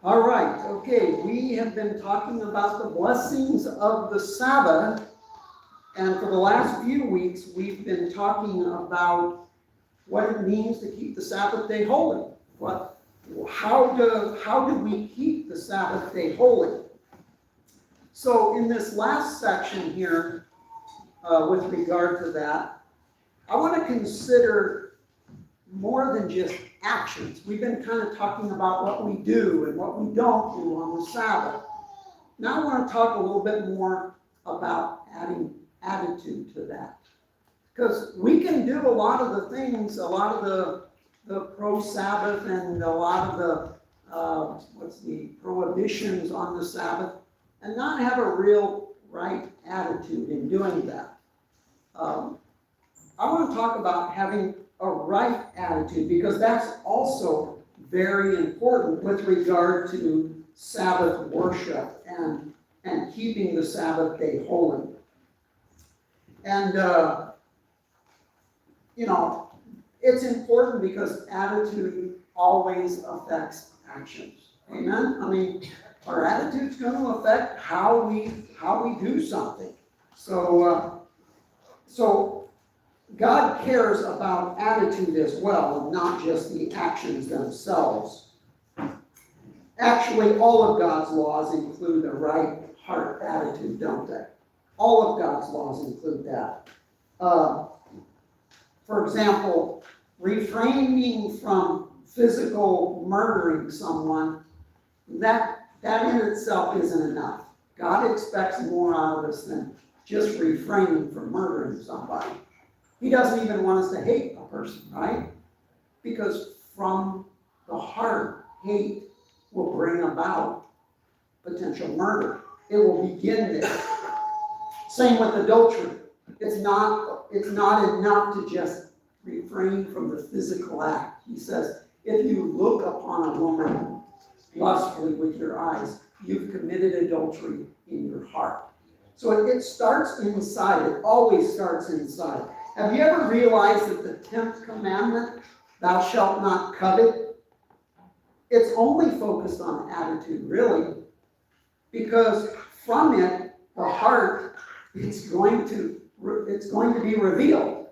All right, okay, we have been talking about the blessings of the Sabbath, and for the last few weeks, we've been talking about what it means to keep the Sabbath day holy. How do we keep the Sabbath day holy? So in this last section here, with regard to that, I want to consider more than just actions. We've been kind of talking about what we do and what we don't do on the Sabbath. Now I want to talk a little bit more about adding attitude to that. Because we can do a lot of the things, a lot of the pro-Sabbath and a lot of the prohibitions on the Sabbath, and not have a real right attitude in doing that. I want to talk about having a right attitude, because that's also very important with regard to Sabbath worship and keeping the Sabbath day holy. And, it's important because attitude always affects actions. Amen? I mean, our attitude's going to affect how we do something. So God cares about attitude as well, not just the actions themselves. Actually, all of God's laws include a right heart attitude, don't they? All of God's laws include that. For example, refraining from physical murdering someone, that in itself isn't enough. God expects more out of us than just refraining from murdering somebody. He doesn't even want us to hate a person, right? Because from the heart, hate will bring about potential murder. It will begin there. Same with adultery. It's not enough to just refrain from the physical act. He says, if you look upon a woman lustfully with your eyes, you've committed adultery in your heart. So it starts inside. It always starts inside. Have you ever realized that the 10th commandment, thou shalt not covet, it's only focused on attitude, really, because from it, the heart, it's going to be revealed.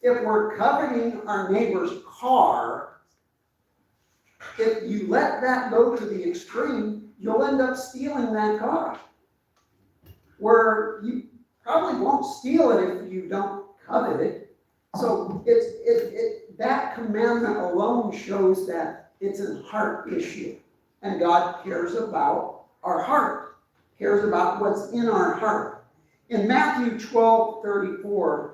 If we're coveting our neighbor's car, if you let that go to the extreme, you'll end up stealing that car. Where you probably won't steal it if you don't covet it. So that commandment alone shows that it's a heart issue. And God cares about our heart, cares about what's in our heart. In Matthew 12:34,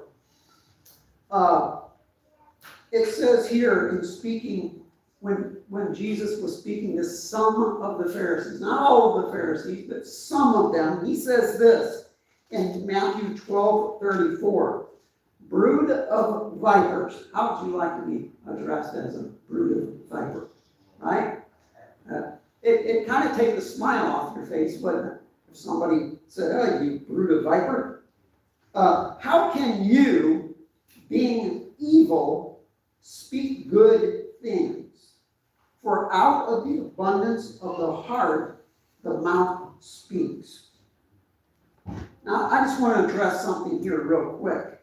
it says here in speaking, when Jesus was speaking to some of the Pharisees, not all of the Pharisees, but some of them, he says this in Matthew 12:34, brood of vipers. How would you like to be addressed as a brood of vipers? Right? It kind of takes a smile off your face, wouldn't it? If somebody said, oh, you brood of viper. How can you, being evil, speak good things? For out of the abundance of the heart, the mouth speaks. Now, I just want to address something here real quick.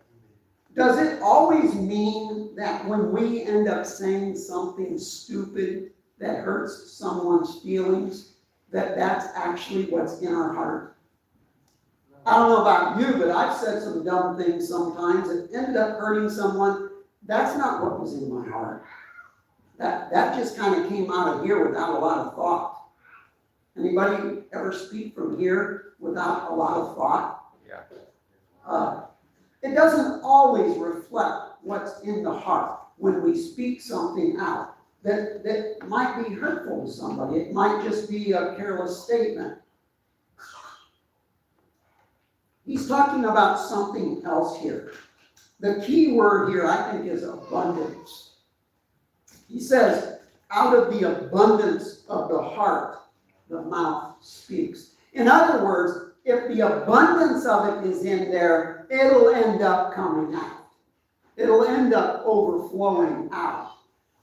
Does it always mean that when we end up saying something stupid that hurts someone's feelings, that that's actually what's in our heart? I don't know about you, but I've said some dumb things sometimes that ended up hurting someone. That's not what was in my heart. That just kind of came out of here without a lot of thought. Anybody ever speak from here without a lot of thought? Yeah. It doesn't always reflect what's in the heart when we speak something out that might be hurtful to somebody. It might just be a careless statement. He's talking about something else here. The key word here, I think, is abundance. He says, out of the abundance of the heart, the mouth speaks. In other words, if the abundance of it is in there, it'll end up coming out. It'll end up overflowing out.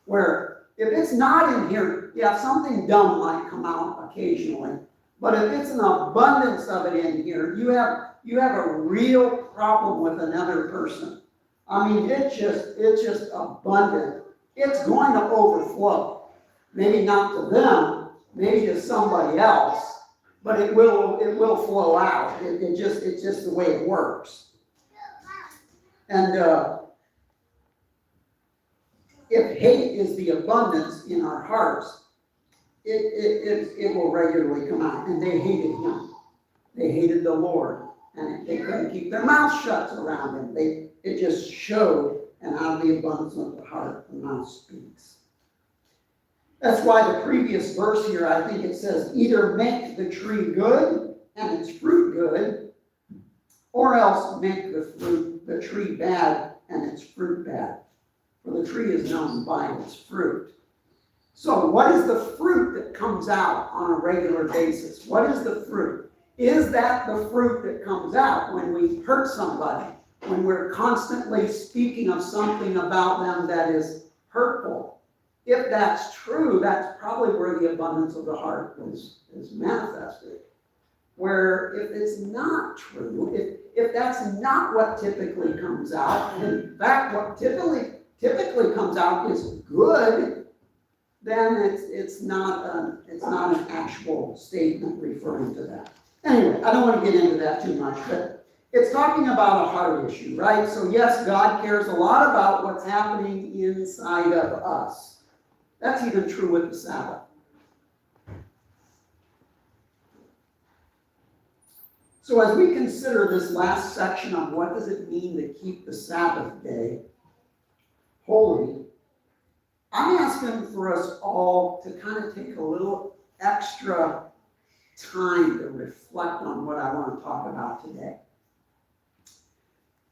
Where if it's not in here, here, yeah, something dumb might come out occasionally. But if it's an abundance of it in here, you have a real problem with another person. I mean, it's just abundant. It's going to overflow. Maybe not to them, maybe to somebody else, but it will flow out. It's just the way it works. And if hate is the abundance in our hearts, it will regularly come out. And they hated him. They hated the Lord. And they couldn't keep their mouth shut around him. It just showed, and out of the abundance of the heart, the mouth speaks. That's why the previous verse here, I think it says, either make the tree good and its fruit good, or else make the tree bad and its fruit bad. For the tree is known by its fruit. So what is the fruit that comes out on a regular basis? What is the fruit? Is that the fruit that comes out when we hurt somebody? When we're constantly speaking of something about them that is hurtful? If that's true, that's probably where the abundance of the heart is manifested. Where if it's not true, if that's not what typically comes out, and in fact what typically comes out is good, then it's not an actual statement referring to that. Anyway, I don't want to get into that too much, but it's talking about a heart issue, right? So yes, God cares a lot about what's happening inside of us. That's even true with the Sabbath. So as we consider this last section of what does it mean to keep the Sabbath day holy, I'm asking for us all to kind of take a little extra time to reflect on what I want to talk about today.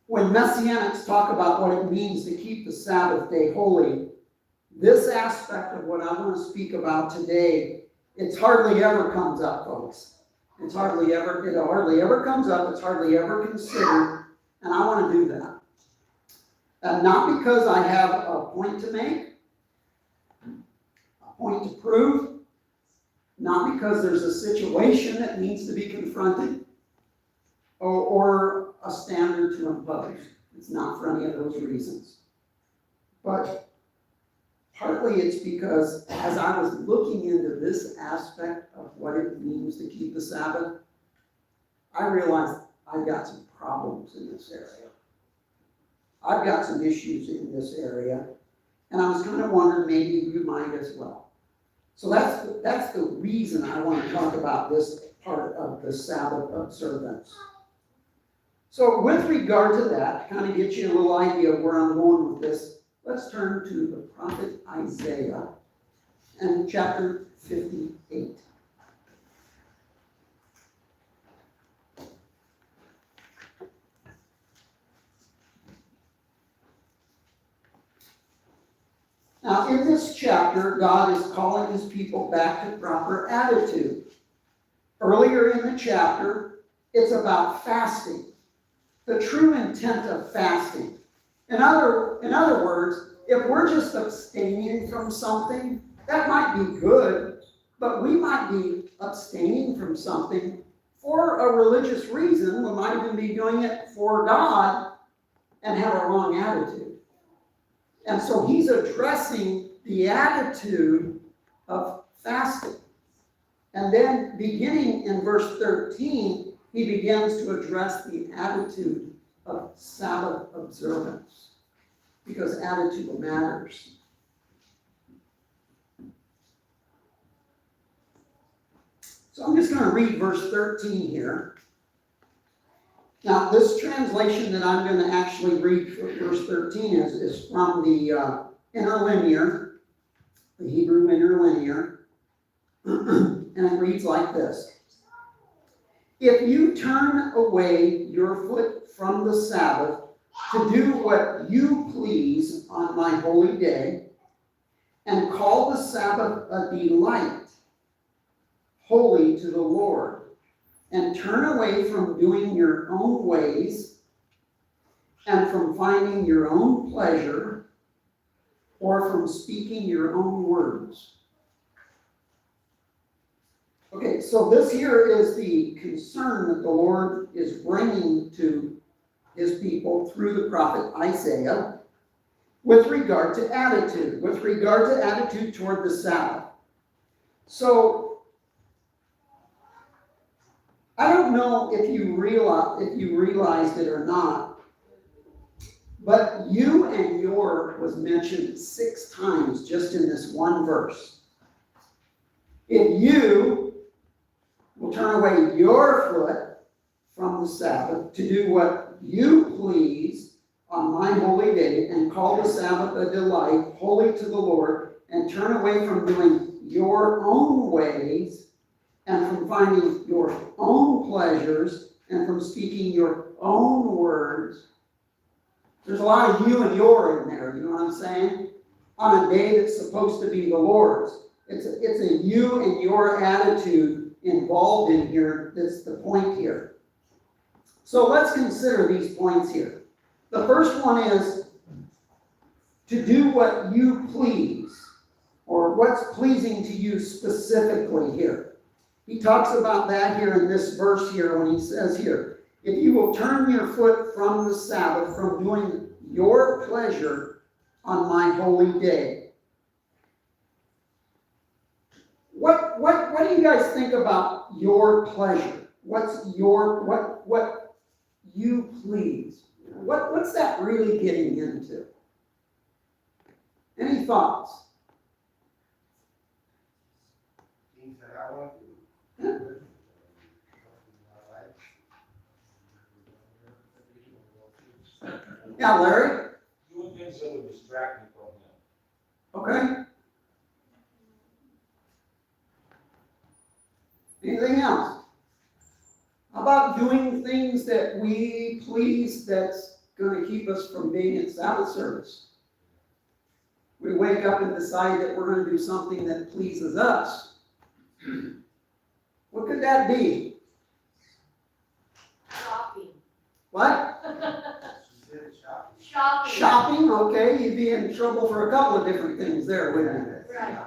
When Messianics talk about what it means to keep the Sabbath day holy, this aspect of what I want to speak about today, it hardly ever comes up, folks. It hardly ever comes up. It's hardly ever considered, and I want to do that. And not because I have a point to make, a point to prove, not because there's a situation that needs to be confronted, or a standard to impose. It's not for any of those reasons. But partly it's because as I was looking into this aspect of what it means to keep the Sabbath, I realized I've got some problems in this area. I've got some issues in this area, and I was kind of wondering maybe you might as well. So that's the reason I want to talk about this part of the Sabbath observance. So with regard to that, to kind of get you a little idea of where I'm going with this, let's turn to the prophet Isaiah and chapter 58. Now, in this chapter, God is calling his people back to proper attitude. Earlier in the chapter, it's about fasting, the true intent of fasting. In other words, if we're just abstaining from something, that might be good, but we might be abstaining from something for a religious reason. We might even be doing it for God and have a wrong attitude. And so he's addressing the attitude of fasting. And then beginning in verse 13, he begins to address the attitude of Sabbath observance, because attitude matters. So I'm just going to read verse 13 here. Now, this translation that I'm going to actually read for verse 13 is from the interlinear, the Hebrew interlinear, and it reads like this. If you turn away your foot from the Sabbath to do what you please on my holy day, and call the Sabbath a delight, holy to the Lord, and turn away from doing your own ways, and from finding your own pleasure, or from speaking your own words. Okay, so this here is the concern that the Lord is bringing to his people through the prophet Isaiah with regard to attitude toward the Sabbath. So, I don't know if you realized it or not, but you and your was mentioned 6 times just in this one verse. If you will turn away your foot from the Sabbath to do what you please on my holy day and call the Sabbath a delight, holy to the Lord, and turn away from doing your own ways and from finding your own pleasures and from speaking your own words. There's a lot of you and your in there, you know what I'm saying? On a day that's supposed to be the Lord's. It's a you and your attitude involved in here that's the point here. So let's consider these points here. The first one is to do what you please, or what's pleasing to you specifically here. He talks about that here in this verse here when he says here, if you will turn your foot from the Sabbath, from doing your pleasure on my holy day. What do you guys think about your pleasure? What's your, what you please? What's that really getting into? Any thoughts? Things that I want to Yeah. do. Yeah, Larry? Doing things that would distract me from him. Okay. Anything else? How about doing things that we please that's going to keep us from being at Sabbath service? We wake up and decide that we're going to do something that pleases us. What could that be? Shopping. What? She said shopping. Shopping. Shopping, okay, you'd be in trouble for a couple of different things there, wouldn't you? Right.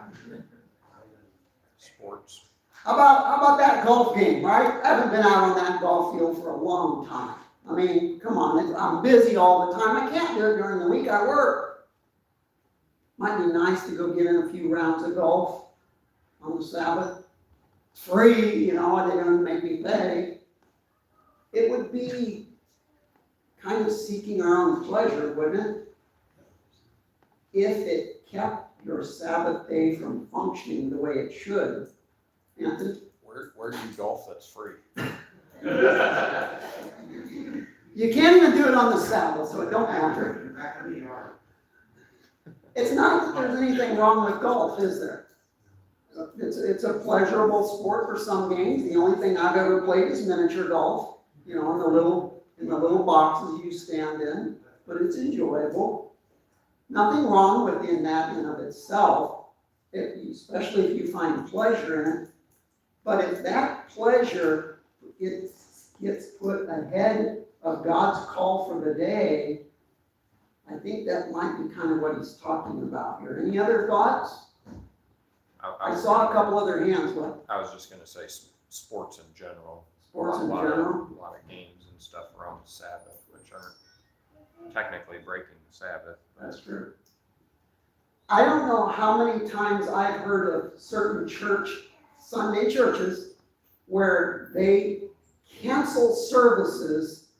Sports. How about that golf game, right? I haven't been out on that golf field for a long time. I mean, come on, I'm busy all the time. I can't do it during the week, I work. Might be nice to go get in a few rounds of golf on the Sabbath. It's free, you know, they don't make me pay. It would be kind of seeking our own pleasure, wouldn't it? If it kept your Sabbath day from functioning the way it should. Anthony? Where do you golf that's free? You can't even do it on the Sabbath, so it don't matter. Back in the yard. It's not that there's anything wrong with golf, is there? It's a pleasurable sport for some games. The only thing I've ever played is miniature golf, you know, in the little boxes you stand in, but it's enjoyable. Nothing wrong within that in of itself, especially if you find pleasure in it. But if that pleasure gets put ahead of God's call for the day, I think that might be kind of what he's talking about here. Any other thoughts? I saw a couple other hands. What? I was just going to say sports in general. Sports in A lot of games and stuff around the Sabbath, which aren't technically breaking the Sabbath. That's true. I don't know how many times I've heard of certain Sunday churches, where they cancel services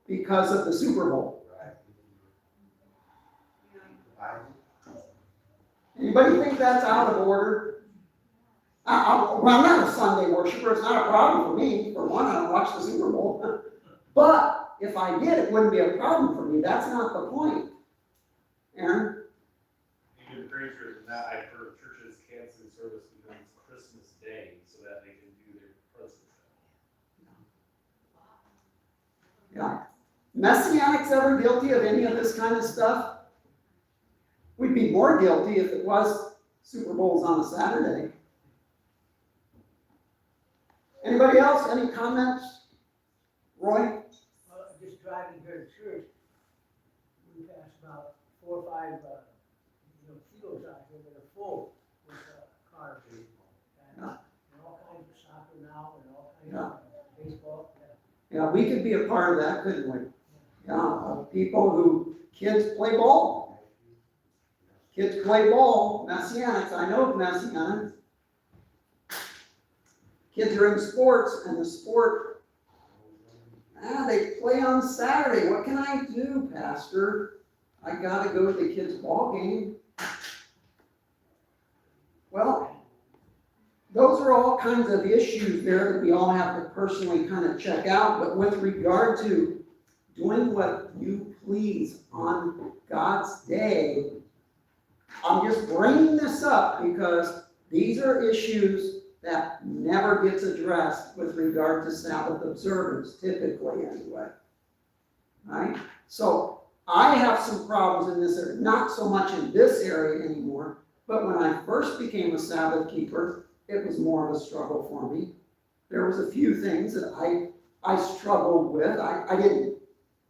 because of the Super Bowl. Right. Anybody think that's out of order? I'm not a Sunday worshiper. It's not a problem for me. For one, I don't watch the Super Bowl. But if I did, it wouldn't be a problem for me. That's not the point. Aaron? Even preachers and that, I've heard churches canceling service because it's Christmas Day so that they can do their presents. Yeah. Messianics ever guilty of any of this kind of stuff? We'd be more guilty if it was Super Bowls on a Saturday. Anybody else? Any comments? Roy? Just driving here to church, we passed about 4 or 5, kilos out here that are full with cars. And all kinds of Yeah. Baseball, Yeah, we could be a part of that, couldn't we? Yeah, kids play ball. Kids play ball, Messianics, I know of Messianics. Kids are in sports, and the sport, they play on Saturday. What can I do, Pastor? I gotta go to the kids' ball game. Well, those are all kinds of issues there that we all have to personally kind of check out. But with regard to doing what you please on God's day, I'm just bringing this up because these are issues that never gets addressed with regard to Sabbath observance, typically anyway. Right? So I have some problems in this area, not so much in this area anymore, but when I first became a Sabbath keeper, it was more of a struggle for me. There was a few things that I struggled with. I didn't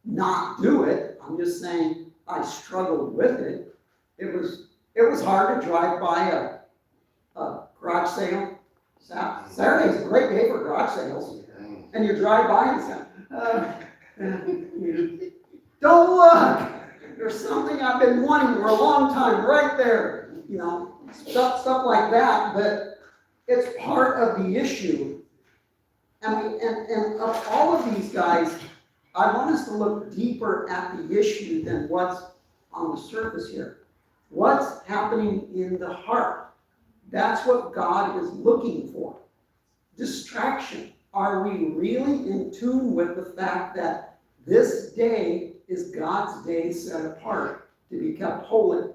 not do it. I'm just saying I struggled with it. It was hard to drive by a garage sale. Saturday's a great day for garage sales. And you drive by and say, don't look! There's something I've been wanting for a long time right there. You know, stuff like that, but it's part of the issue. And of all of these guys, I want us to look deeper at the issue than what's on the surface here. What's happening in the heart? That's what God is looking for. Distraction. Are we really in tune with the fact that this day is God's day set apart to be kept holy,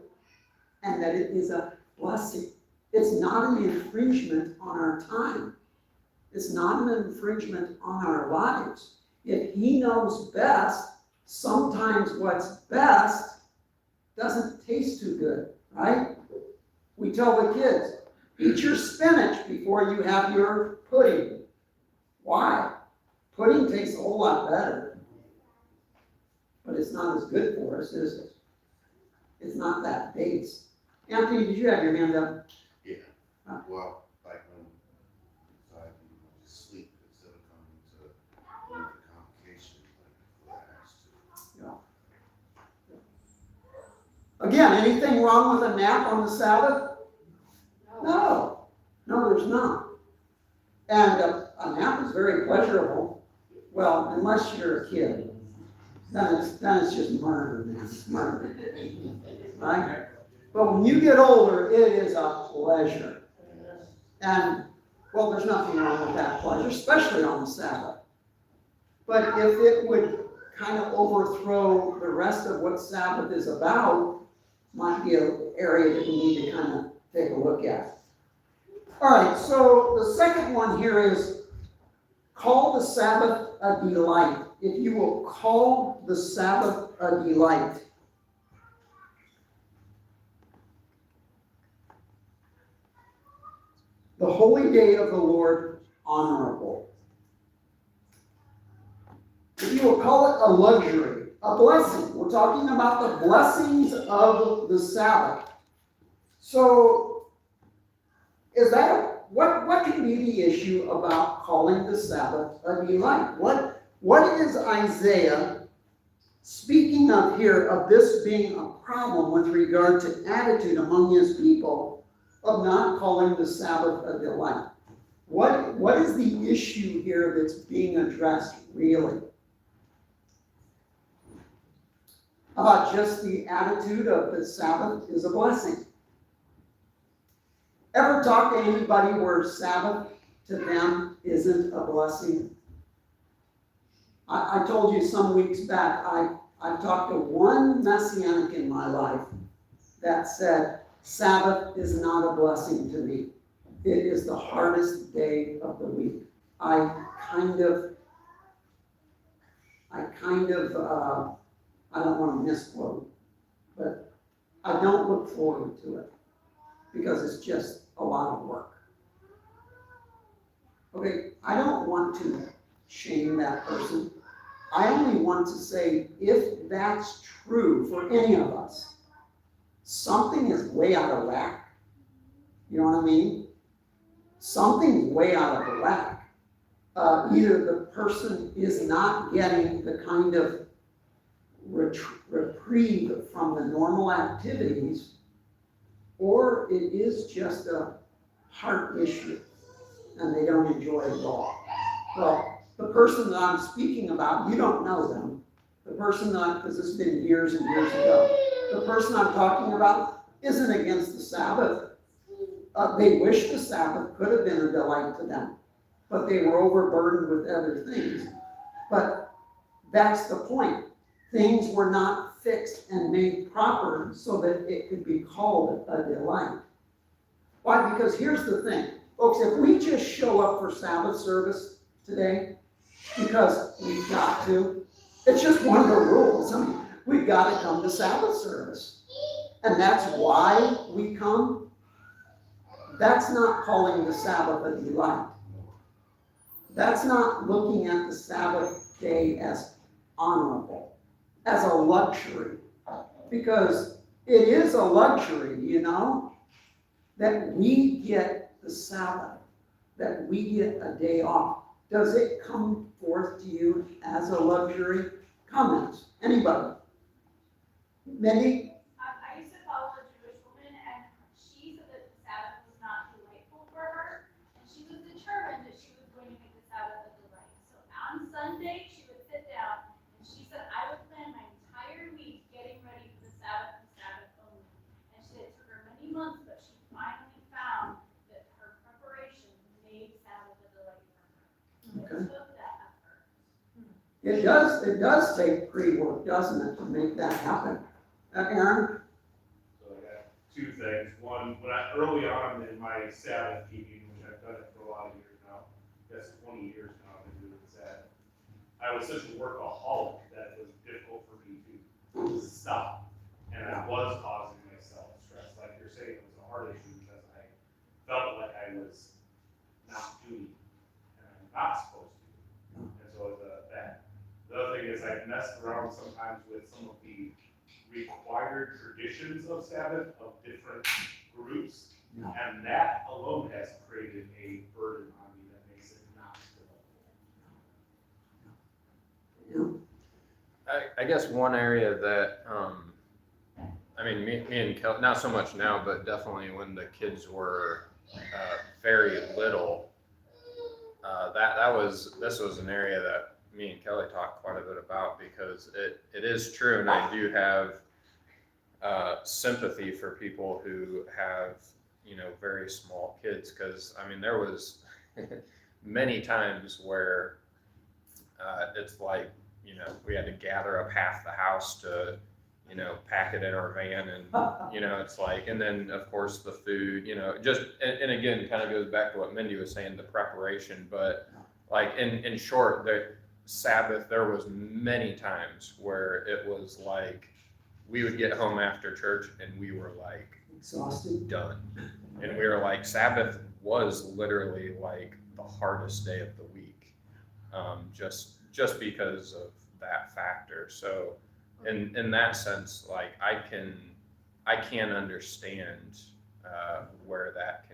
and that it is a blessing? It's not an infringement on our time. It's not an infringement on our lives. If He knows best, sometimes what's best doesn't taste too good, right? We tell the kids, eat your spinach before you have your pudding. Why? Pudding tastes a whole lot better. But it's not as good for us, is it? It's not that base. Anthony, did you have your hand up? Yeah, well, like when I just sleep instead of coming to one of the convocations, like what I asked to. Again, anything wrong with a nap on the Sabbath? No, there's not. And a nap is very pleasurable. Well, unless you're a kid, then it's just murder, man. It's murder, right? But when you get older, it is a pleasure. And well, there's nothing wrong with that pleasure, especially on the Sabbath. But if it would kind of overthrow the rest of what Sabbath is about, might be an area that we need to kind of take a look at. All right, so the second one here is call the Sabbath a delight. If you will call the Sabbath a delight. The holy day of the Lord honorable. If you will call it a luxury, a blessing. We're talking about the blessings of the Sabbath. So, is that what can be the issue about calling the Sabbath a delight? What is Isaiah speaking of here of this being a problem with regard to attitude among his people of not calling the Sabbath a delight? What is the issue here that's being addressed really? How about just the attitude of the Sabbath is a blessing? Ever talk to anybody where Sabbath to them isn't a blessing? I told you some weeks back, I've talked to one Messianic in my life that said, Sabbath is not a blessing to me. It is the hardest day of the week. I don't want to misquote, but I don't look forward to it because it's just a lot of work. Okay, I don't want to shame that person. I only want to say, if that's true for any of us, something is way out of whack. You know what I mean? Something's way out of whack. either the person is not getting the kind of reprieve from the normal activities, or it is just a heart issue and they don't enjoy it at all. Well, the person that I'm speaking about, you don't know them. The person that, because it's been years and years ago, the person I'm talking about isn't against the Sabbath. They wish the Sabbath could have been a delight to them, but they were overburdened with other things. But that's the point. Things were not fixed and made proper so that it could be called a delight. Why? Because here's the thing. Folks, if we just show up for Sabbath service today because we've got to, it's just one of the rules. I mean, we've got to come to Sabbath service. And that's why we come. That's not calling the Sabbath a delight. That's not looking at the Sabbath day as honorable, as a luxury. Because it is a luxury, you know, that we get the Sabbath, that we get a day off. Does it come forth to you as a luxury? Comments? Anybody? Mindy? I used to follow a Jewish woman, and she said that the Sabbath was not delightful for her, and she was determined that she was going to make the Sabbath a delight. So on Sunday, she would sit down, and she said, I would plan my entire week getting ready for the Sabbath and Sabbath only. And she said it took her many months, but she finally found that her preparation made Sabbath a delight for her. Okay. It took that effort. It does take pre-work, doesn't it, to make that happen? Aaron? So I got two things. One, early on in my Sabbath keeping, which I've done it for a lot of years now, that's 20 years now I've been doing the Sabbath. I was such a workaholic that it was difficult for me to stop. And I was causing myself stress. Like you're saying, it was a heart issue because I felt like I was not doing and I'm not supposed to. And so that. The other thing is I messed around sometimes with some of the required traditions of Sabbath of different groups. Yeah. And that alone has created a burden on me that makes it not delightful. Yeah. I guess one area that, I mean, me and Kelly, not so much now, but definitely when the kids were very little, this was an area that me and Kelly talked quite a bit about, because it is true, and I do have sympathy for people who have, you know, very small kids, because I mean, there was many times where it's like, you know, we had to gather up half the house to, you know, pack it in our van, and you know, it's like, and then of course the food, you know, just, and again, kind of goes back to what Mindy was saying, the preparation. But like in short, the Sabbath, there was many times where it was like we would get home after church and we were like Exhausted. done, and we were like, Sabbath was literally like the hardest day of the week, just because of that factor. So in that sense, like I can understand where that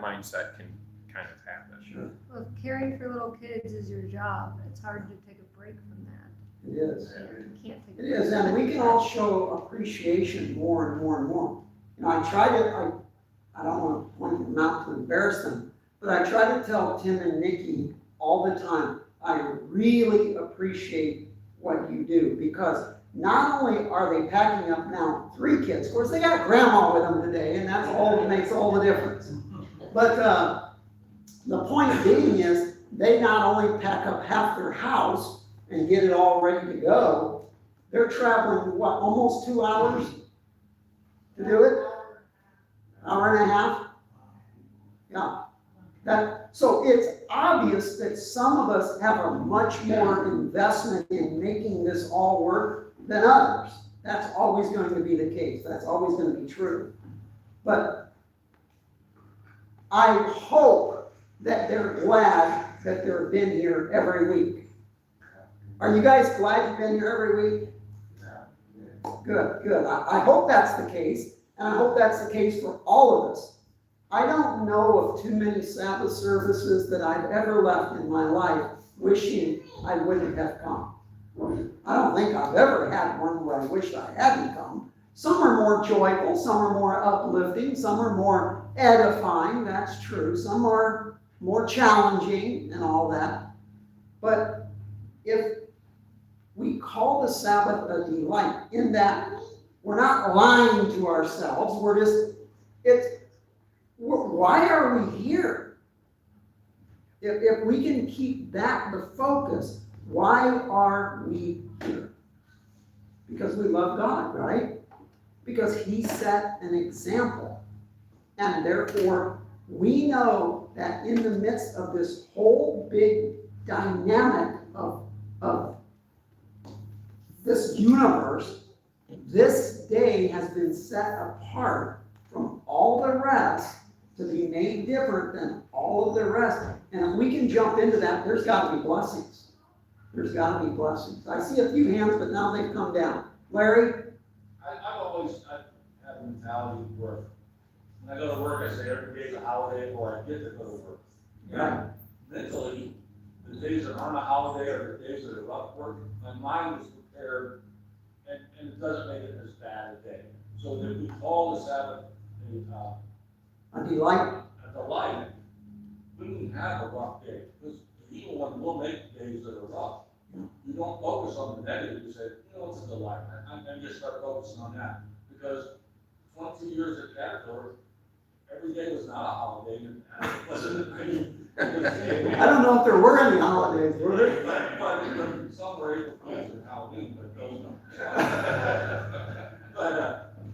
mindset can kind of happen. Sure. Well, if caring for little kids is your job, it's hard to take a break from that. It is. You can't take a It break. is, and we can all show appreciation more and more and more. You know, I don't want to point them out to embarrass them, but I try to tell Tim and Nikki all the time, I really appreciate what you do, because not only are they packing up now 3 kids, of course they got grandma with them today, and that's all that makes all the difference. But the point being is, they not only pack up half their house and get it all ready to go, they're traveling, what, almost 2 hours to do it? Hour and a half? Yeah. So it's obvious that some of us have a much more investment in making this all work than others. That's always going to be the case. That's always going to be true. But I hope that they're glad that they've been here every week. Are you guys glad you've been here every week? Good, good. I hope that's the case, and I hope that's the case for all of us. I don't know of too many Sabbath services that I've ever left in my life wishing I wouldn't have come. I don't think I've ever had one where I wished I hadn't come. Some are more joyful, some are more uplifting, some are more edifying, that's true. Some are more challenging and all that. But if we call the Sabbath a delight, in that we're not lying to ourselves, why are we here? If we can keep that the focus, why are we here? Because we love God, right? Because He set an example. And therefore, we know that in the midst of this whole big dynamic of this universe, this day has been set apart from all the rest to be made different than all of the rest. And if we can jump into that, there's got to be blessings. There's got to be blessings. I see a few hands, but now they've come down. Larry? I've always had a mentality where when I go to work, I say every day's a holiday, or I get to go to work. Right. Mentally, the days that aren't a holiday or the days that are rough work, my mind is prepared, and it doesn't make it as bad a day. So if we call the Sabbath A delight. a delight, we can have a rough day, because the evil one will make days that are rough. You don't focus on the negative, you say, you know, it's a delight, and just start focusing on that. Because 22 years at Caterpillar, every day was not a holiday, and it wasn't I don't know if there were any holidays, were there? but some were April Fools and Halloween, but those don't.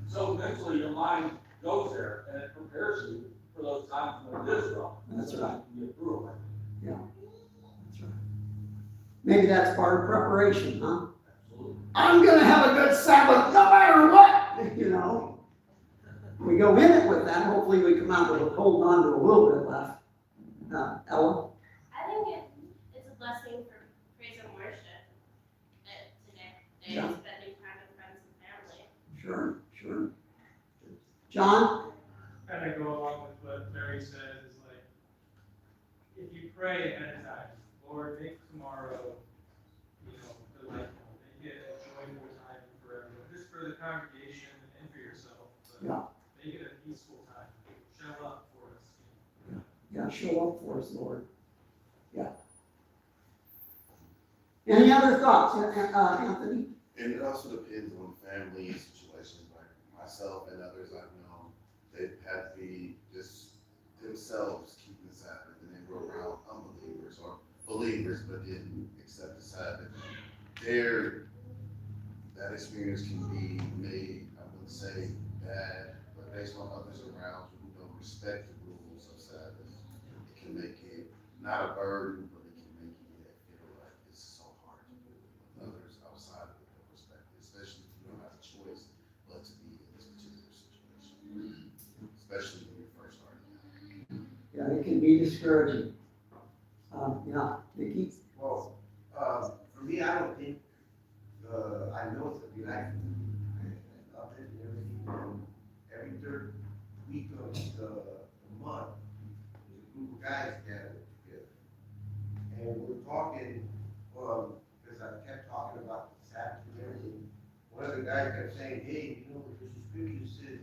So mentally, your mind goes there, and it prepares you for those times when it is rough. That's right. You get through it. Yeah, that's right. Maybe that's part of preparation, huh? Absolutely. I'm going to have a good Sabbath no matter what, you know. We go in it with that. Hopefully we come out with holding on to a little bit left. Ella? I think it's a blessing for praise and worship today, Yeah. spending time with friends and family. Sure, sure. John? Kind of go along with what Mary said, is like, if you pray ahead of time, Lord, make tomorrow, delightful, make it a joyful time for everyone, just for the congregation and for yourself. But Yeah. make it a peaceful time. Show up for us. Yeah, show up for us, Lord. Yeah. Any other thoughts, Anthony? And it also depends on family situations, like myself and others I've known, they've had to be just themselves keeping the Sabbath, and they were around unbelievers or believers but didn't accept the Sabbath. That experience can be made, I wouldn't say bad, but based on others around who don't respect the rules of Sabbath, it can make it not a burden, but it can make it feel like it's so hard to do it with others outside of the perspective, especially if you don't have a choice but to be in this particular situation, especially when you're first starting out. Yeah, it can be discouraging. Yeah, Nikki? Well, for me, I don't think, I know it's a delight. I love it and everything. Every third week of the month, there's a group of guys gathered together. And we're talking, because I kept talking about the Sabbath and everything. One of the guys kept saying, hey, you know, there's a scripture that says,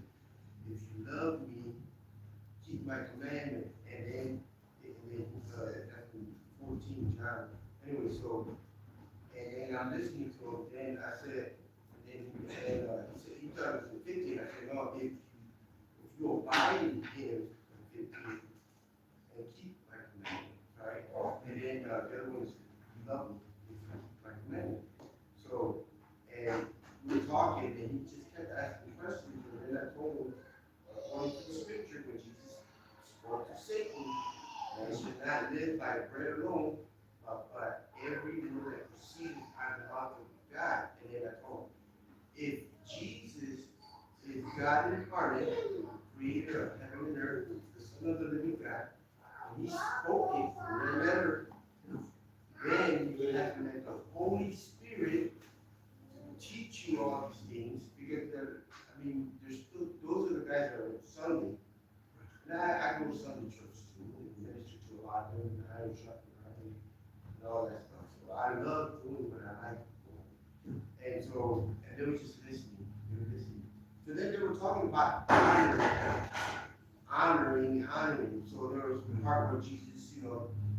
if you love me, keep my commandments. And then that's in 14 John. Anyway, so, and I'm listening to him, then I said, he said, he thought it was in 15. I said, no, if you abide in him, 15, and keep my commandments, right? And then the other one is, love me, if you keep my commandments. So, and we were talking, and he just kept asking questions, and then I told him, according to the scripture, when Jesus spoke to Satan, you should not live by bread alone, but every word that proceeds out of the mouth of God. And then I told him, if Jesus is God incarnate, creator of heaven and earth, the Son of the living God, and he spoke it from the letter, then you would have to let the Holy Spirit teach you all these things, because there's still, those are the guys that are on Sunday. And I and iron sharpens iron, and all that stuff. So I love doing what I like. And so, and they were just listening, they were listening. So then they were talking about honoring. So there was the part where Jesus,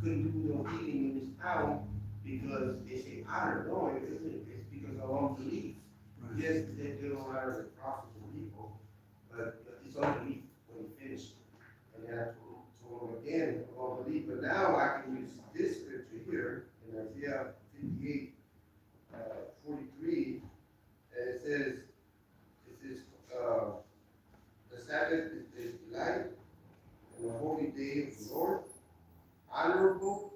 couldn't do no healing in his town because they say honor. No, it isn't. It's because of unbelief. Yes, they don't honor the prophets and people, but it's unbelief when he finished. And then I told him again, unbelief. But now I can use this scripture here in Isaiah 58, 43, and it says, the Sabbath is delight, and the holy day of the Lord, honorable,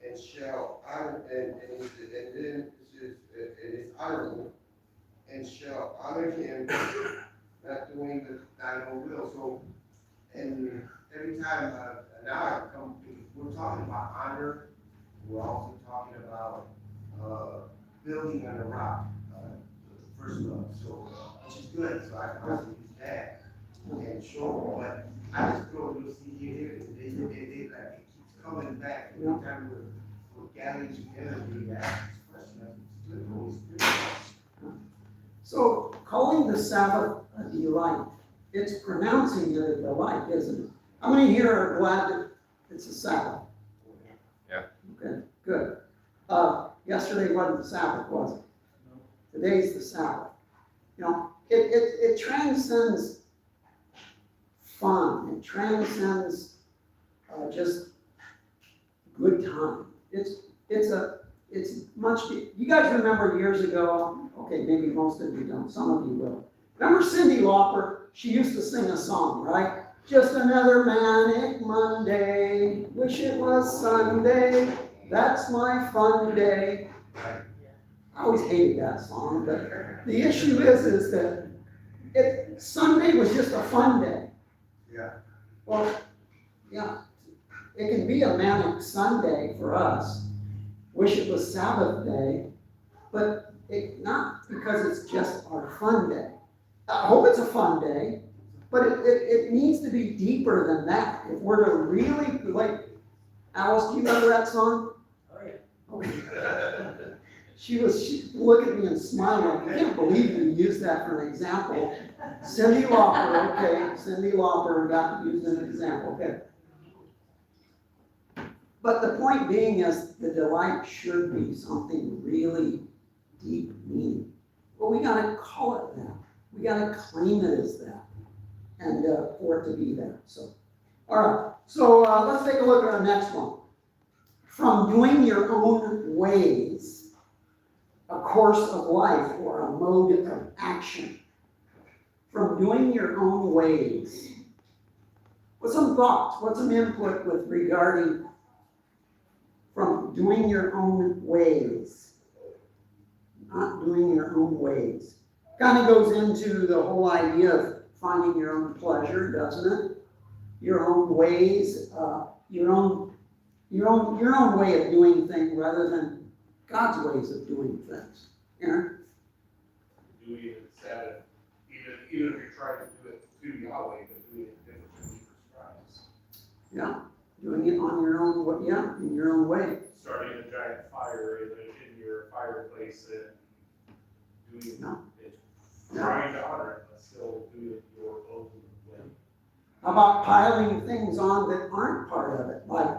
and shall honor, and then it says, it is honorable, and shall honor him, not doing thine own will. So, and every time, now I come, we're talking about honor, we're also talking about building on a rock, first love, so, which is good, so I can also use that and show, but I just throw a little seed here, they like, it keeps coming back, every time we're gathering together, we ask this question, it's good, Holy Spirit. So calling the Sabbath a delight, it's pronouncing it a delight, isn't it? How many here are glad that it's a Sabbath? Yeah. Okay, good. Yesterday wasn't the Sabbath, was it? Today's the Sabbath. It transcends fun. It transcends just good time. It's much. You guys remember years ago? Okay, maybe most of you don't. Some of you will. Remember Cyndi Lauper? She used to sing a song, right? Just another manic Monday. Wish it was Sunday. That's my fun day. I always hated that song, but the issue is that Sunday was just a fun day. Yeah. Well, yeah, it can be a manic Sunday for us. Wish it was Sabbath day, but not because it's just our fun day. I hope it's a fun day, but it needs to be deeper than that. If we're to really, like, Alice, do you remember that song? Oh, yeah. Okay. She looked at me and smiled. I can't believe you used that for an example. Cyndi Lauper, okay. Cyndi Lauper got used as an example, okay. But the point being is the delight should be something really deep meaning. Well, we gotta call it that. We gotta claim it as that, and for it to be that. So, all right. So let's take a look at our next one. From doing your own ways, a course of life or a mode of action. From doing your own ways. What's some thoughts? What's some input with regarding from doing your own ways? Not doing your own ways. Kind of goes into the whole idea of finding your own pleasure, doesn't it? Your own ways, your own way of doing things rather than God's ways of doing things. Aaron? Doing it Sabbath, even if you're trying to do it to Yahweh, but doing it different than He prescribes. Yeah, doing it on your own way, yeah, in your own way. Starting a giant fire in your fireplace and doing it, trying to honor it, but still doing it your own way. How about piling things on that aren't part of it, like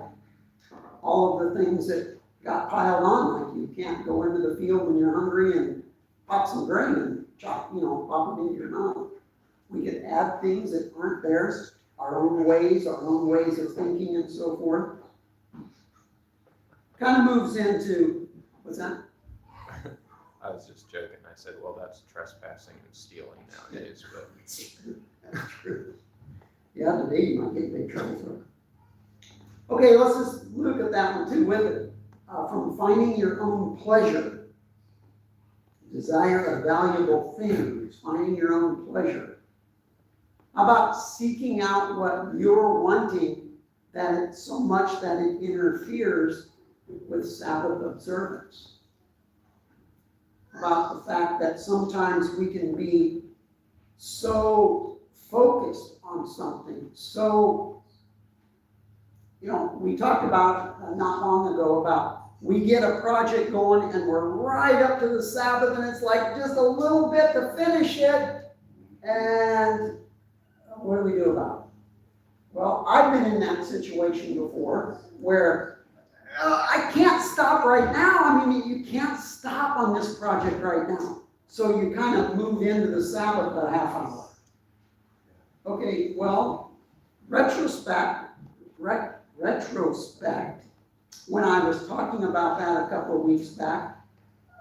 all of the things that got piled on, like you can't go into the field when you're hungry and pop some grain and pop it into your mouth. We could add things that aren't theirs, our own ways of thinking and so forth. Kind of moves into, what's that? I was just joking. I said, well, that's trespassing and stealing nowadays, but. That's true. Yeah, today you might get in big trouble for it. Okay, let's just look at that one too with it. From finding your own pleasure, desire of valuable things, finding your own pleasure. How about seeking out what you're wanting that it's so much that it interferes with Sabbath observance? About the fact that sometimes we can be so focused on something, so you know, we talked about not long ago about we get a project going and we're right up to the Sabbath and it's like just a little bit to finish it. And what do we do about it? Well, I've been in that situation before where I can't stop right now. I mean, you can't stop on this project right now. So you kind of move into the Sabbath a half hour. Okay, well, retrospect, when I was talking about that a couple of weeks back,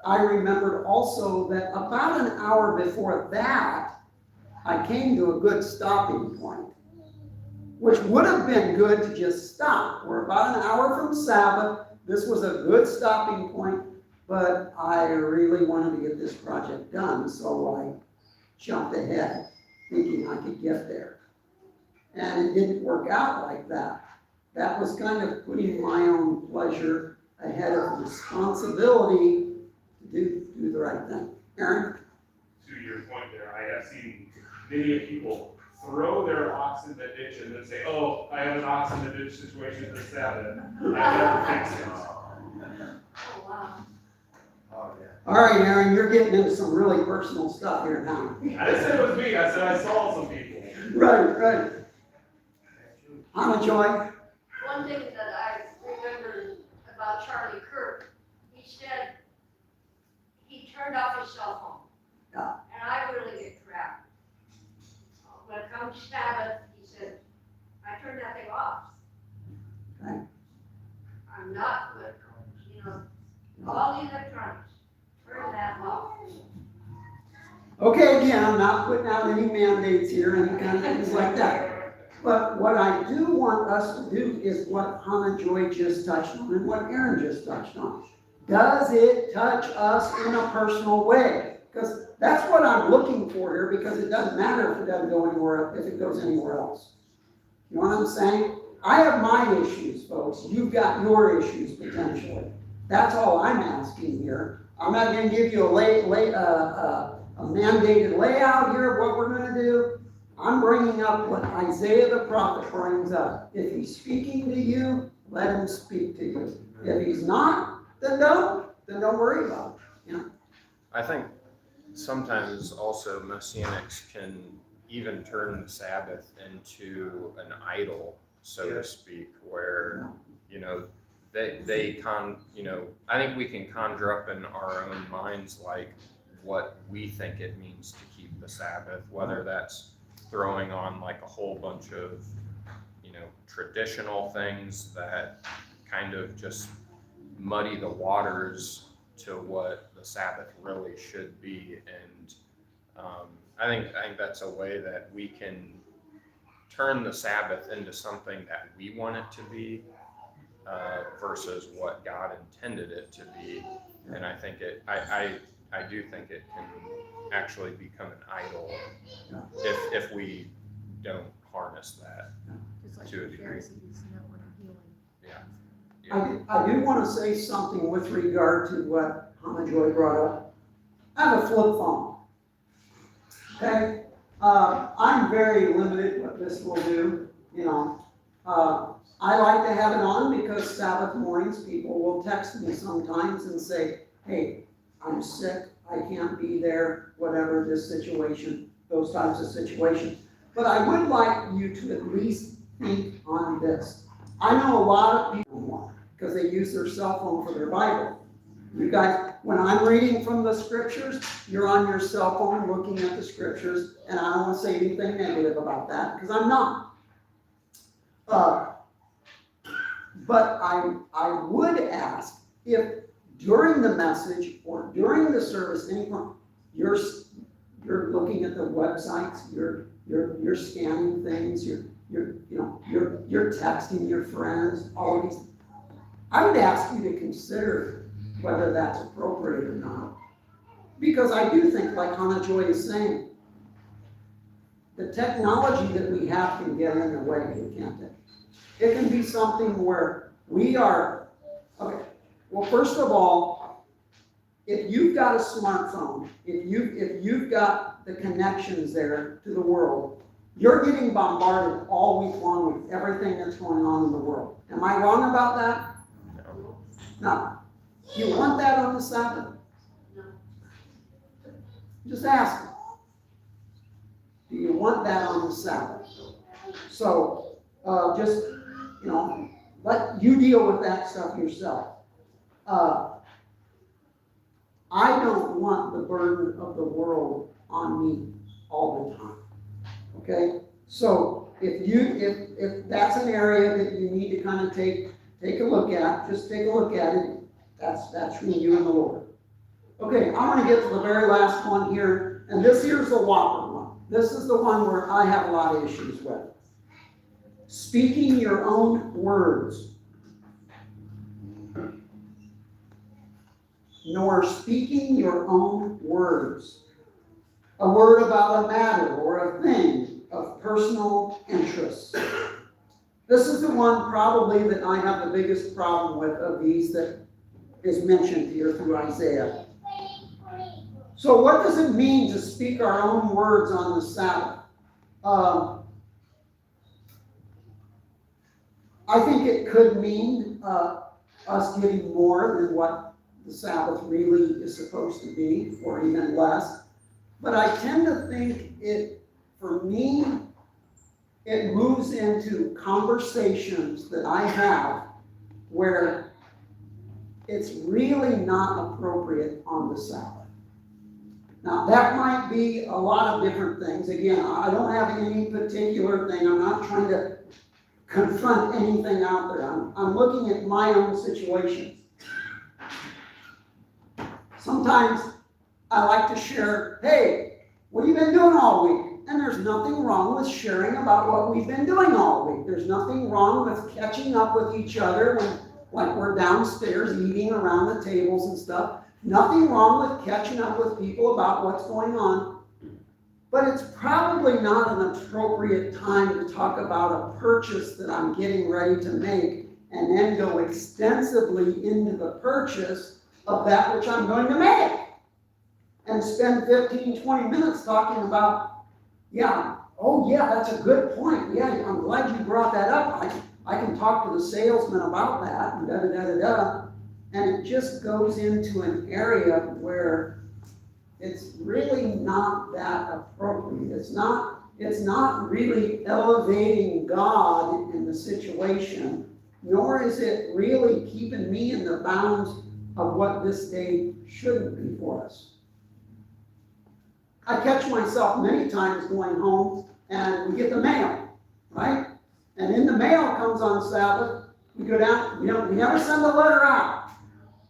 I remembered also that about an hour before that, I came to a good stopping point, which would have been good to just stop. We're about an hour from Sabbath. This was a good stopping point, but I really wanted to get this project done, so I jumped ahead, thinking I could get there. And it didn't work out like that. That was kind of putting my own pleasure ahead of responsibility to do the right thing. Aaron? To your point there, I have seen many people throw their ox in the ditch and then say, oh, I have an ox in the ditch situation this Sabbath. I never fix it. Oh, wow. Oh, yeah. All right, Aaron, you're getting into some really personal stuff here now. I didn't say it was me, I said I saw some people. Right. Hannah Joy? One thing that I remember about Charlie Kirk, he said he turned off his cell phone. Yeah. And I really get trapped. When it comes to Sabbath, he said, I turned that thing off. Okay. I'm not good, all the electronics, turn that off. Okay, again, I'm not putting out any mandates here, any kind of things like that. But what I do want us to do is what Hannah Joy just touched on and what Aaron just touched on. Does it touch us in a personal way? Because that's what I'm looking for here, because it doesn't matter if it doesn't go anywhere, if it goes anywhere else. You know what I'm saying? I have my issues, folks. You've got your issues potentially. That's all I'm asking here. I'm not going to give you a mandated layout here of what we're going to do. I'm bringing up what Isaiah the prophet brings up. If he's speaking to you, let him speak to you. If he's not, then don't worry about it. You know? I think sometimes also Messianics can even turn the Sabbath into an idol, so to speak, where, I think we can conjure up in our own minds like what we think it means to keep the Sabbath, whether that's throwing on like a whole bunch of, traditional things that kind of just muddy the waters to what the Sabbath really should be. And I think that's a way that we can turn the Sabbath into something that we want it to be versus what God intended it to be. And I think I do think it can actually become an idol if we don't harness that Just like to a the degree. Pharisees not wanting healing. Yeah. I do want to say something with regard to what Hannah Joy brought up. I have a flip phone. Okay? I'm very limited what this will do. I like to have it on because Sabbath mornings people will text me sometimes and say, hey, I'm sick, I can't be there, whatever this situation, those types of situations. But I would like you to at least think on this. I know a lot of people because they use their cell phone for their Bible. You guys, when I'm reading from the scriptures, you're on your cell phone looking at the scriptures, and I don't want to say anything negative about that because I'm not. But I would ask if during the message or during the service, anyone, you're looking at the websites, you're scanning things, you're texting your friends, all of these. I would ask you to consider whether that's appropriate or not. Because I do think, like Hannah Joy is saying, the technology that we have can get in the way, can't it? It can be something where we are, okay, well, first of all, if you've got a smartphone, if you've got the connections there to the world, You're getting bombarded all week long with everything that's going on in the world. Am I wrong about that? No. No. You want that on the Sabbath? Just ask them. Do you want that on the Sabbath? So, just, let you deal with that stuff yourself. I don't want the burden of the world on me all the time. Okay? So, if that's an area that you need to kind of take a look at, just take a look at it. That's between you and the Lord. Okay, I want to get to the very last one here, and this here's the whopper one. This is the one where I have a lot of issues with. Speaking your own words. Nor speaking your own words. A word about a matter or a thing of personal interest. This is the one probably that I have the biggest problem with of these that is mentioned here through Isaiah. So what does it mean to speak our own words on the Sabbath? I think it could mean us getting more than what the Sabbath really is supposed to be, or even less. But I tend to think for me, it moves into conversations that I have where it's really not appropriate on the Sabbath. Now, that might be a lot of different things. Again, I don't have any particular thing. I'm not trying to confront anything out there. I'm looking at my own situations. Sometimes I like to share, hey, what have you been doing all week? And there's nothing wrong with sharing about what we've been doing all week. There's nothing wrong with catching up with each other when, like, we're downstairs eating around the tables and stuff. Nothing wrong with catching up with people about what's going on. But it's probably not an appropriate time to talk about a purchase that I'm getting ready to make and then go extensively into the purchase of that which I'm going to make. And spend 15, 20 minutes talking about, that's a good point. Yeah, I'm glad you brought that up. I can talk to the salesman about that, and da-da-da-da-da. And it just goes into an area where it's really not that appropriate. It's not really elevating God in the situation, nor is it really keeping me in the bounds of what this day shouldn't be for us. I catch myself many times going home and we get the mail, right? And in the mail comes on Sabbath. We go down, we never send a letter out,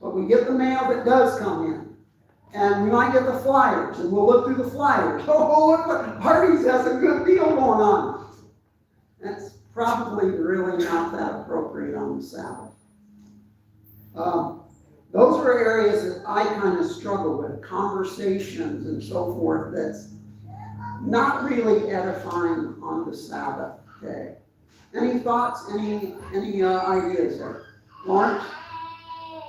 but we get the mail that does come in. And we might get the flyers, and we'll look through the flyers. Oh, look what Hardee's has a good deal going on. That's probably really not that appropriate on the Sabbath. Those are areas that I kind of struggle with, conversations and so forth, that's not really edifying on the Sabbath day. Any thoughts, any ideas there? Lawrence?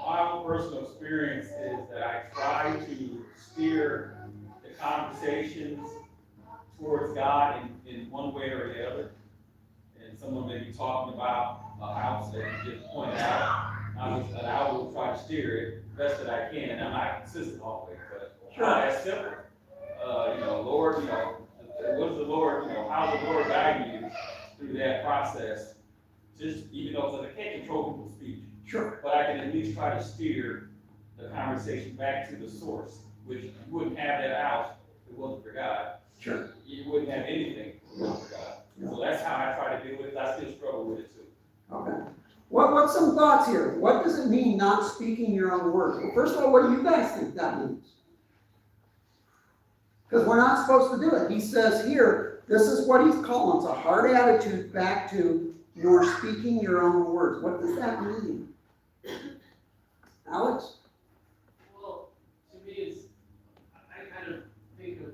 My own personal experience is that I try to steer the conversations towards God in one way or the other. And someone may be talking about a house that you just pointed out, and I will try to steer it best that I can. I'm not consistent always, but that's simple. Lord, what's the Lord, how's the Lord guiding you through that process? Just even though I can't control people's speech. Sure. But I can at least try to steer the conversation back to the source, which you wouldn't have that out if it wasn't for God. Sure. You wouldn't have anything if it wasn't for God. Yeah. So that's how I try to deal with it. I still struggle with it too. Okay. What's some thoughts here? What does it mean not speaking your own words? Well, first of all, what do you guys think that means? Because we're not supposed to do it. He says here, this is what he's calling. It's a hard attitude back to you're speaking your own words. What does that mean? Alex? Well, to me, I kind of think of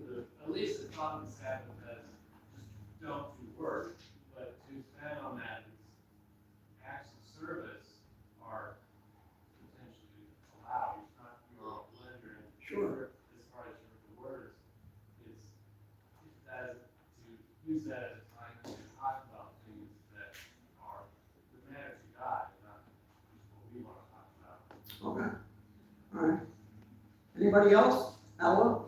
at least the common Sabbath as just don't do work, but to stand on that acts of service are potentially allowed. It's not your pleasure. Sure. As far as the words, it's that to use that as a Okay, all right. Anybody else? Ella?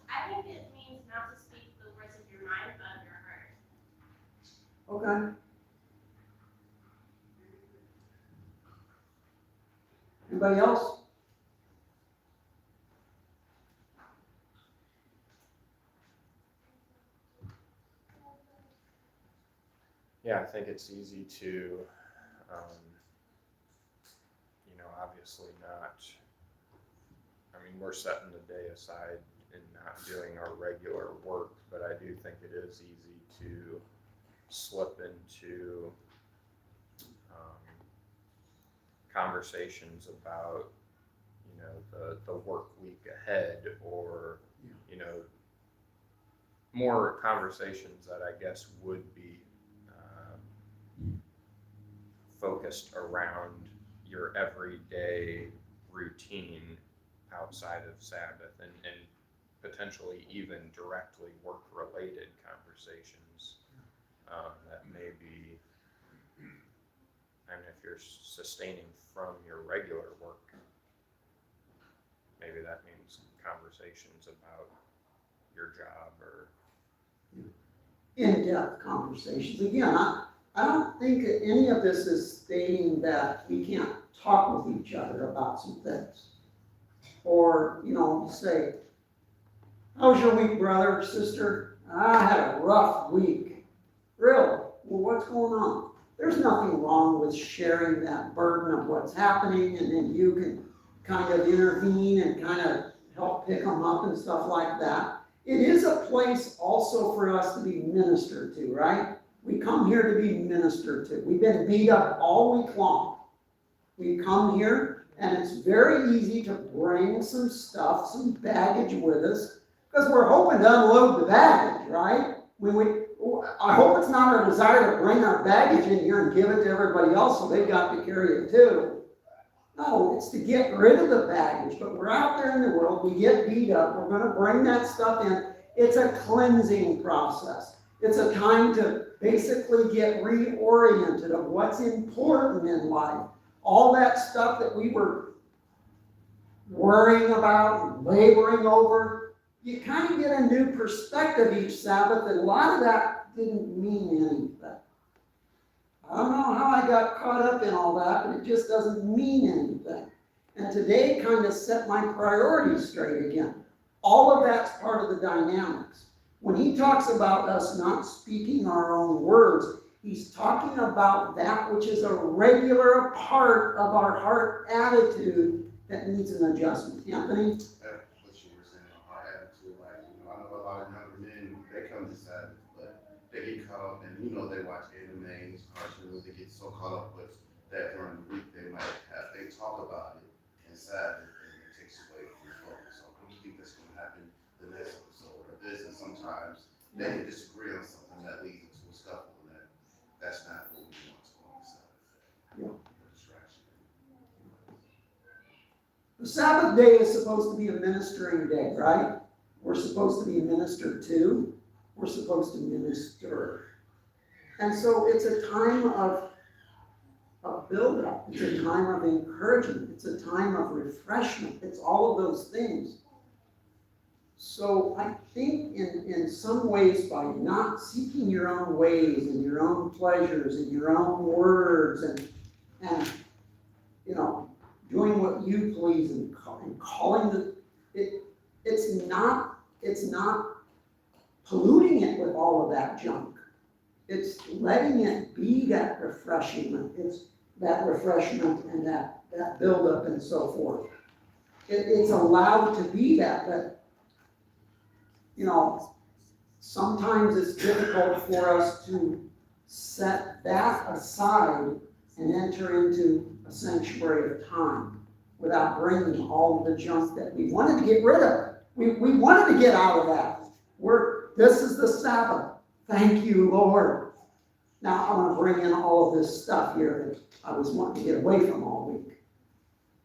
I think it means not to speak the words of your mind, but of your heart. Okay. Anybody else? Yeah, I think it's easy to, obviously not, we're setting the day aside and not doing our regular work, but I do think it is easy to slip into conversations about, the work week ahead, or, more conversations that I guess would be focused around your everyday routine outside of Sabbath, and potentially even directly work-related conversations that may be, and if you're sustaining from your regular work, maybe that means conversations about your job or In-depth conversations. Again, I don't think that any of this is stating that we can't talk with each other about some things. Or, say, how was your week, brother, sister? I had a rough week. Really? Well, what's going on? There's nothing wrong with sharing that burden of what's happening, and then you can kind of intervene and kind of help pick them up and stuff like that. It is a place also for us to be ministered to, right? We come here to be ministered to. We've been beat up all week long. We come here, and it's very easy to bring some stuff, some baggage with us, because we're hoping to unload the baggage, right? I hope it's not our desire to bring our baggage in here and give it to everybody else so they've got to carry it too. No, it's to get rid of the baggage. But we're out there in the world, we get beat up, we're going to bring that stuff in. It's a cleansing process. It's a time to basically get reoriented of what's important in life. All that stuff that we were worrying about and laboring over, you kind of get a new perspective each Sabbath, and a lot of that didn't mean anything. I don't know how I got caught up in all that, but it just doesn't mean anything. And today kind of set my priorities straight again. All of that's part of the dynamics. When he talks about us not speaking our own words, he's talking about that which is a regular part of our heart attitude that needs an adjustment. Anthony? That's what you were saying, our attitude, like, I know a lot of younger men, they come to Sabbath, but they get caught up and, they watch animes, cartoons, they get so caught up with that during the week, they talk about it in Sabbath, and it takes away from your focus. So what do you think that's going to happen the next episode of this? And sometimes they can disagree on something that leads into a scuffle, and that's not what we want to go on Sabbath. Yeah. Distraction. The Sabbath day is supposed to be a ministering day, right? We're supposed to be ministered to. We're supposed to minister. And so it's a time of build-up. It's a time of encouragement. It's a time of refreshment. It's all of those things. So I think in some ways, by not seeking your own ways and your own pleasures and your own words and doing what you please and calling it's not polluting it with all of that junk. It's letting it be that refreshment. It's that refreshment and that buildup and so forth. It's allowed to be that, but sometimes it's difficult for us to set that aside and enter into a sanctuary of time without bringing all of the junk that we wanted to get rid of. We wanted to get out of that. This is the Sabbath. Thank you, Lord. Now I want to bring in all of this stuff here that I was wanting to get away from all week.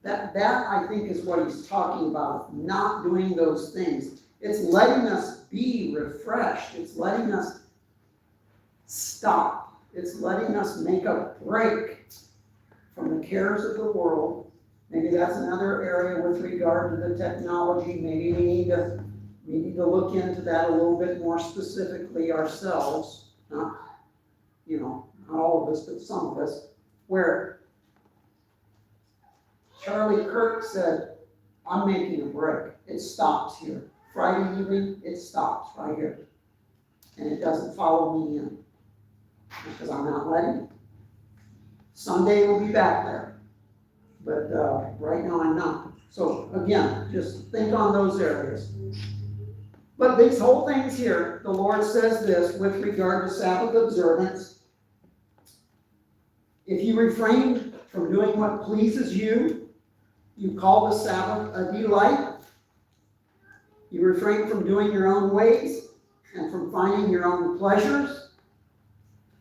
That I think is what he's talking about, not doing those things. It's letting us be refreshed. It's letting us stop. It's letting us make a break from the cares of the world Maybe that's another area with regard to the technology. Maybe we need to look into that a little bit more specifically ourselves. Not, not all of us, but some of us, where Charlie Kirk said, I'm making a break. It stops here. Friday evening, it stops right here. And it doesn't follow me in. Because I'm not letting it. Sunday will be back there. But right now I'm not. So again, just think on those areas. But these whole things here, the Lord says this with regard to Sabbath observance. If you refrain from doing what pleases you, you call the Sabbath a delight. You refrain from doing your own ways and from finding your own pleasures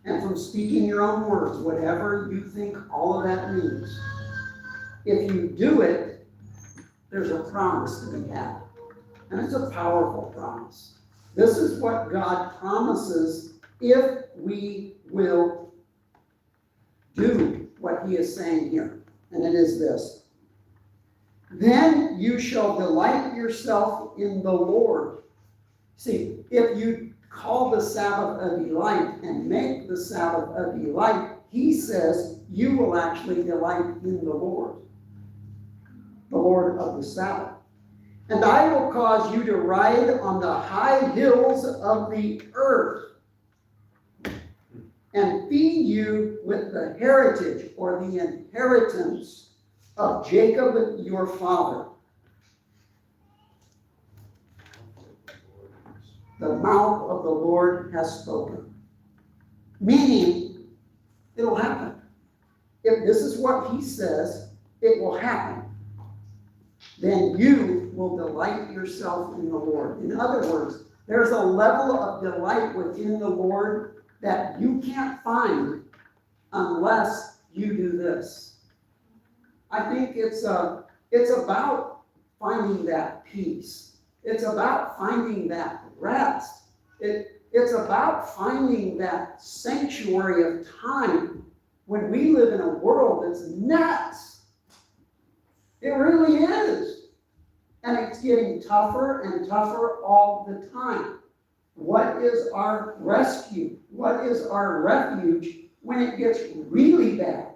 and from speaking your own words, whatever you think all of that means. If you do it, there's a promise to be had. And it's a powerful promise. This is what God promises if we will do what he is saying here. And it is this. Then you shall delight yourself in the Lord. See, if you call the Sabbath a delight and make the Sabbath a delight, he says you will actually delight in the Lord of the Sabbath. And I will cause you to ride on the high hills of the earth and feed you with the heritage or the inheritance of Jacob your father. The mouth of the Lord has spoken. Meaning, it'll happen. If this is what he says, it will happen. Then you will delight yourself in the Lord. In other words, there's a level of delight within the Lord that you can't find unless you do this. I think it's about finding that peace. It's about finding that rest. It's about finding that sanctuary of time when we live in a world that's nuts. It really is. And it's getting tougher and tougher all the time. What is our rescue? What is our refuge when it gets really bad?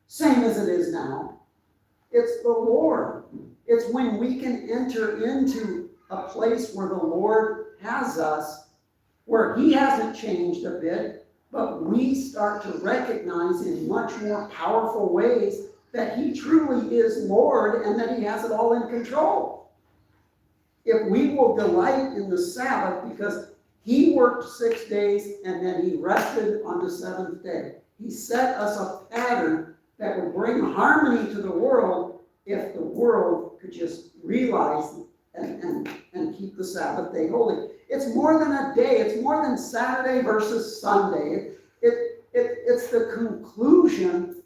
Same as it is now. It's the Lord. It's when we can enter into a place where the Lord has us, where he hasn't changed a bit, but we start to recognize in much more powerful ways that he truly is Lord and that he has it all in control. If we will delight in the Sabbath, because he worked 6 days and then he rested on the seventh day. He set us a pattern that would bring harmony to the world if the world could just realize and keep the Sabbath day holy. It's more than a day. It's more than Saturday versus Sunday. It's the conclusion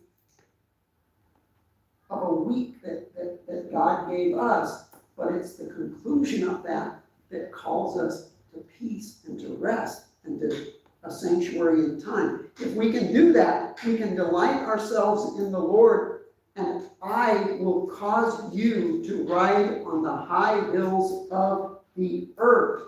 of a week that God gave us, but it's the conclusion of that calls us to peace and to rest and to a sanctuary in time. If we can do that, we can delight ourselves in the Lord, and I will cause you to ride on the high hills of the earth.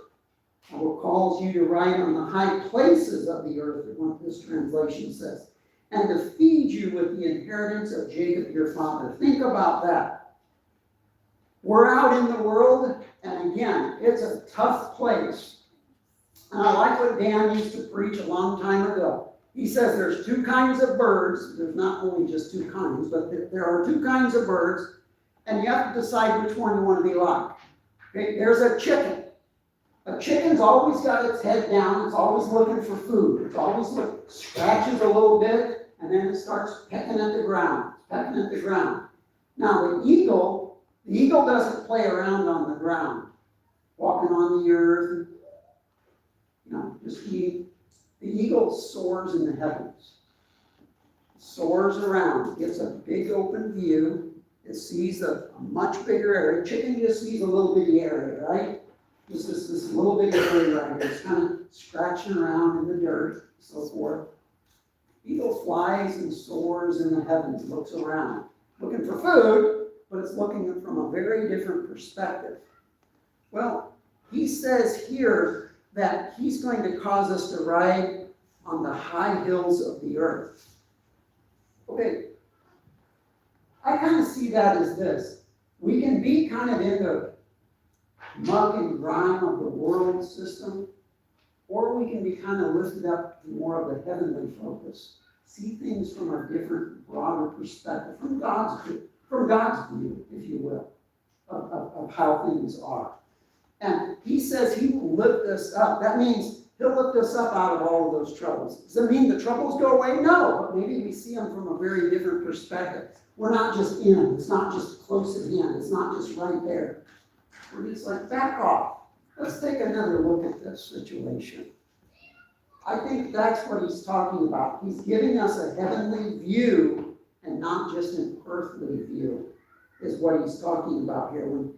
I will cause you to ride on the high places of the earth, is what this translation says, and to feed you with the inheritance of Jacob your father. Think about that. We're out in the world, and again, it's a tough place. And I like what Dan used to preach a long time ago. He says there's two kinds of birds. There's not only just two kinds, but there are two kinds of birds, and you have to decide which one you want to be like. Okay? There's a chicken. A chicken's always got its head down. It's always looking for food. It's always scratches a little bit, and then it starts pecking at the ground. Pecking at the ground. Now the eagle doesn't play around on the ground, walking on the earth. Just eating. The eagle soars in the heavens. Soars around, gets a big open view. It sees a much bigger area. Chicken just sees a little bitty area, right? Just this little bitty area right here. It's kind of scratching around in the dirt, so forth. Eagle flies and soars in the heavens, looks around. looking for food, but it's looking from a very different perspective. Well, he says here that he's going to cause us to ride on the high hills of the earth. Okay, I kind of see that as this. We can be kind of in the muck and grime of the world system, or we can be kind of lifted up to more of the heavenly focus. See things from a different, broader perspective, from God's view, if you will, of how things are. And he says he will lift us up. That means he'll lift us up out of all of those troubles. Does it mean the troubles go away? No, but maybe we see them from a very different perspective. We're not just in them. It's not just close at hand. It's not just right there. We're just like, back off. Let's take another look at this situation. I think that's what he's talking about. He's giving us a heavenly view and not just an earthly view, is what he's talking about here. When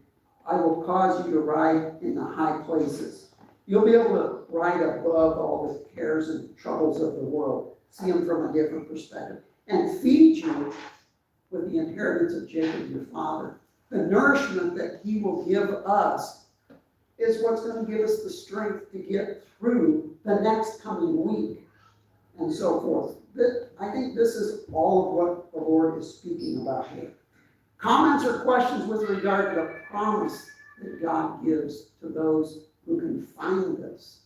I will cause you to ride in the high places. You'll be able to ride above all the cares and troubles of the world, see them from a different perspective, and feed you with the inheritance of Jacob, your father. The nourishment that he will give us is what's going to give us the strength to get through the next coming week, and so forth. I think this is all of what the Lord is speaking about here. Comments or questions with regard to the promise that God gives to those who can find this?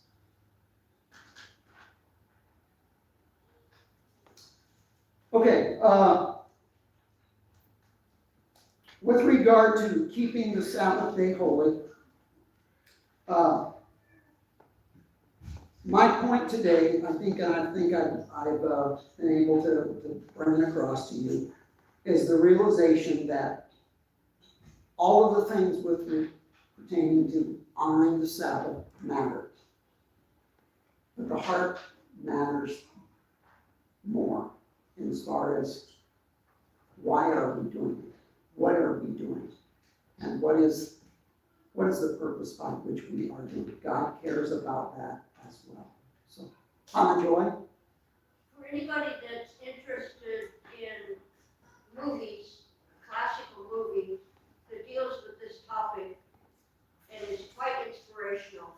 Okay, with regard to keeping the Sabbath day holy, my point today, I think I've been able to bring it across to you, is the realization that all of the things pertaining to honoring the Sabbath matter. But the heart matters more as far as why are we doing it? What are we doing? And what is the purpose by which we are doing it? God cares about that as well. So, Mama Joy? For anybody that's interested in movies, classical movies, that deals with this topic and is quite inspirational.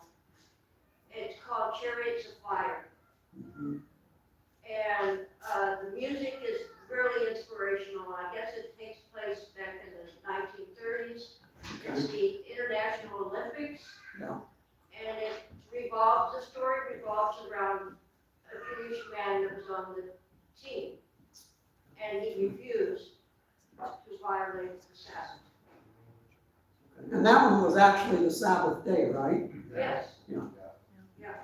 It's called Chariots of Fire. Mm-hmm. And the music is really inspirational. I guess it takes place back in the 1930s. It's the International Olympics. Yeah. And the story revolves around a Jewish man that was on the team. And he refused to violate the Sabbath. And that one was actually the Sabbath day, right? Yes. Yeah. Yeah.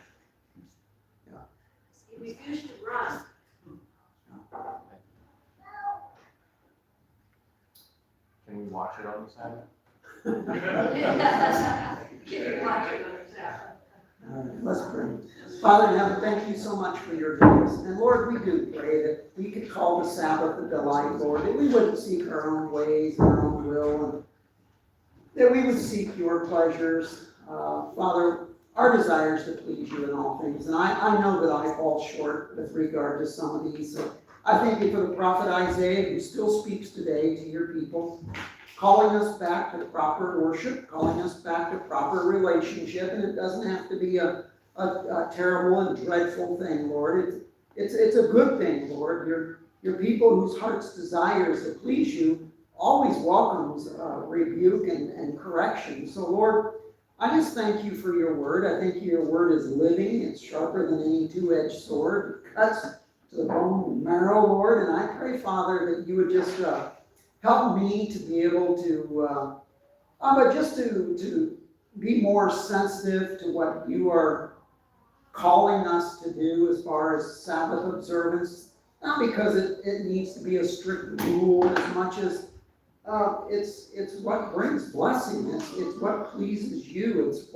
Yeah. He refused to run. Can we watch it on the Sabbath? All right, let's pray. Father in heaven, thank you so much for your grace. And Lord, we do pray that we could call the Sabbath a delight, Lord, that we wouldn't seek our own ways and our own will, and that we would seek your pleasures. Father, our desire is to please you in all things. And I know that I fall short with regard to some of these. So I thank you for the prophet Isaiah, who still speaks today to your people, calling us back to proper worship, calling us back to proper relationship. And it doesn't have to be a terrible and dreadful thing, Lord. It's a good thing, Lord. Your people whose heart's desire is to please you always welcomes rebuke and correction. So, Lord, I just thank you for your word. I think your word is living. It's sharper than any two-edged sword. It cuts to the bone and marrow, Lord. And I pray, Father, that you would just help me to be able to, to be more sensitive to what you are calling us to do as far as Sabbath observance. Not because it needs to be a strict rule as much as it's what brings blessing. It's what pleases you. It's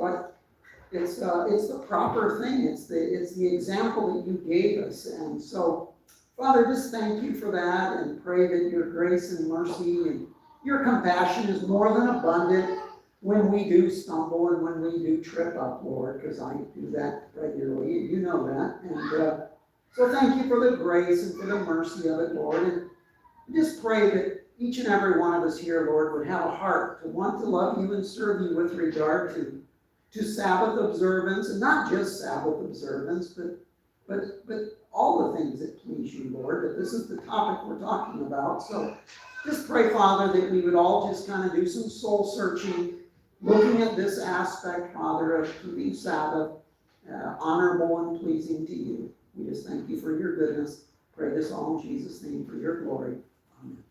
the proper thing. It's the example that you gave us. And so, Father, just thank you for that, and pray that your grace and mercy and your compassion is more than abundant when we do stumble and when we do trip up, Lord, because I do that regularly, and you know that. And so thank you for the grace and for the mercy of it, Lord. And just pray that each and every one of us here, Lord, would have a heart to want to love you and serve you with regard to Sabbath observance, and not just Sabbath observance, but all the things that please you, Lord, that this is the topic we're talking about. So just pray, Father, that we would all just kind of do some soul searching, looking at this aspect, Father, of keeping Sabbath honorable and pleasing to you. We just thank you for your goodness. Pray this all in Jesus' name for your glory. Amen.